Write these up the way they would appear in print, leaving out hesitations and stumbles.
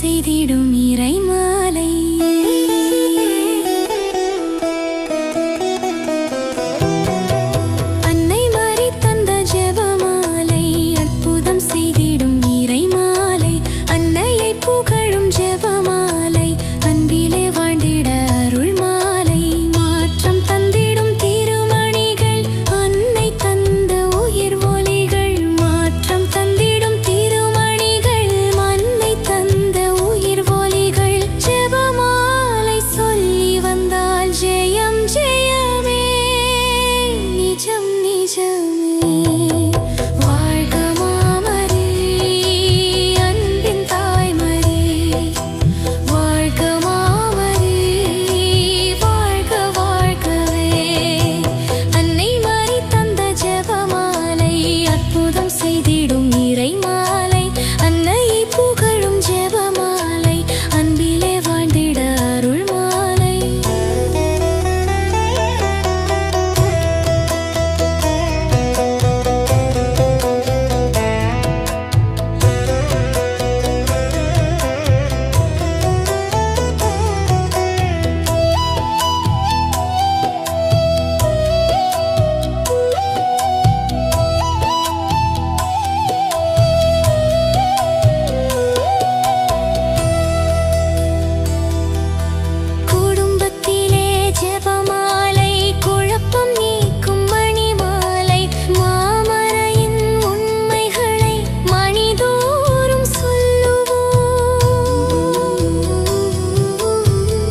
செய்திடும் இறைமாலை. அன்னை மரி தந்த ஜெபமாலை, அற்புதம் செய்திடும் இறைமாலை. அன்னையை புகழும் ஜெபமாலை, அன்பிலே வாழ்ந்திட அருள் மாலை. மாற்றம் தந்திடும் திருமணிகள், அன்னை தந்த உயிர் ஒலிகள். மாற்றம் தந்திடும் திருமணிகள், அன்னை தந்த உயிர் ஒலிகள். ஜெபமாலை சொல்லி வந்தால் ஜெயம் ஜெயமே, நிஜம் நிஜமே. வாழ்க மாமரி, அன்பின் தாய்மரி. வாழ்க மாமரி, வாழ்க வாழ்கவே. அன்னை மரி தந்த ஜெபமாலை, அற்புதம் செய்திடும் இறைமாலை. அன்னையை புகழும் ஜெபமாலை, அன்பிலே வாழ்ந்திட அருள் மாலை. குடும்பத்திலே ஜெபமாலை, குழப்பம் நீக்கும் மணிமாலை. மாமரையின் உண்மைகளை மணிதோறும் சொல்லுவோம்.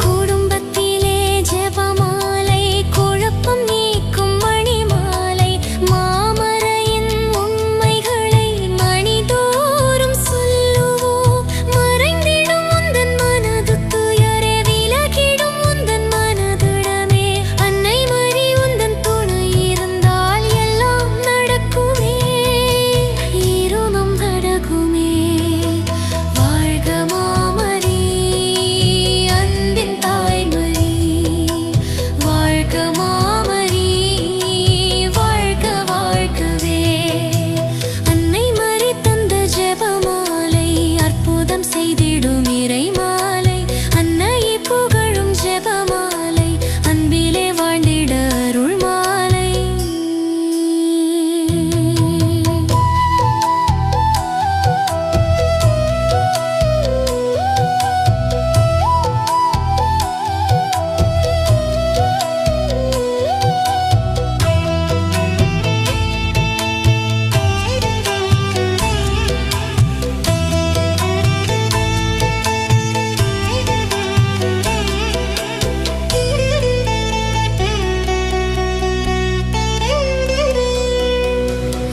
குடும்பத்திலே ஜெபமாலை, குழப்பம் நீக்கும் மணிமாலை. மாமரையின் உண்மைகளை மணிதோறும் சொல்லுவோம். மறைந்திடும் உந்தன் மனது துயரே, விலகிடும் உந்தன் மனதிடமே. அன்னை மரி உந்தன் துணை இருந்தால் எல்லாம் நடக்குமே, இருமும் நடக்குமே. வாழ்க மாமரி, அன்பின் தாய்மரி. வாழ்க மாமரி, வாழ்க வாழ்கவே. அன்னை மரி தந்த ஜெபமாலை, அற்புதம் செய்திடும் இறைமாலை. அன்னையை புகழும் ஜெபமாலை, அன்பிலே வாழ்ந்திட அருள் மாலை.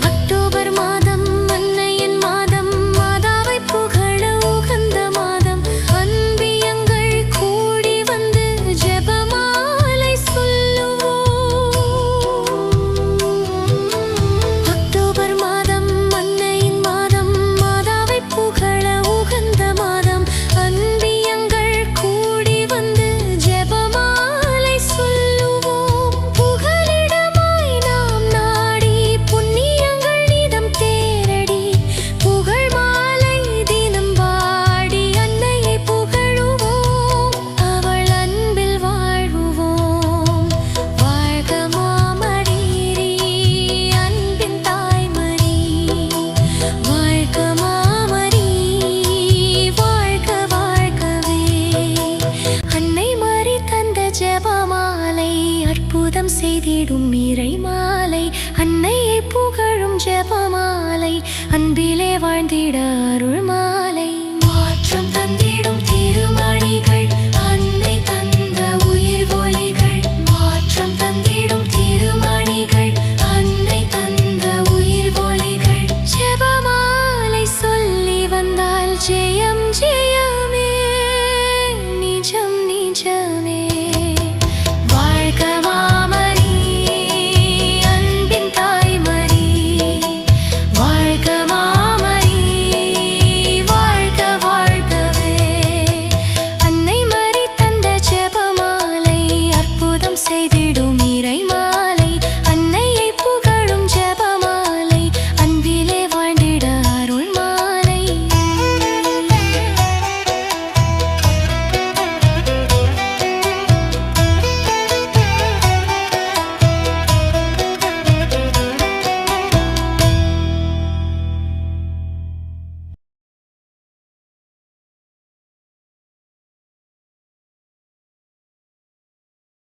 அக்டோபர் மாதம் அன்னையின் மாதம், மாதாவை புகழ உகந்த மாதம். அன்பியங்கள் கூடி வந்து ஜெபமாலை சொல்லுவோம். அக்டோபர் மாதம் அன்னையின் மாதம், மாதாவை புகழ உகந்த மாதம். அன்பியங்கள் கூடி வந்து ஜெபமாலை சொல்லுவோம். புகலிடமாய் நாம் நாடி, புண்ணியங்கள் நிதம் தேரடி. புகழ் மாலை தினம் பாடி, அன்னையை புகழுவோம். அவள் அன்பில் வாழ்வோம். வாழ்க மாமரி, அன்பின் தாய்மரி. வாழ்க மாமரி, வாழ்க வாழ்கவே. அன்னை மரி தந்த ஜெபமாலை, அற்புதம் செய்திடும் இறைமாலை. அன்னையை புகழும் ஜெபமாலை, அன்பிலே வாழ்ந்திட அருள் மாலை. மாற்றம் தந்திடும் திருமணிகள், அன்னை தந்த உயிர் ஒலிகள். மாற்றம் தந்திடும் திருமணிகள், அன்னை தந்த உயிர் ஒலிகள். ஜெபமாலை சொல்லி வந்தால் ஜெய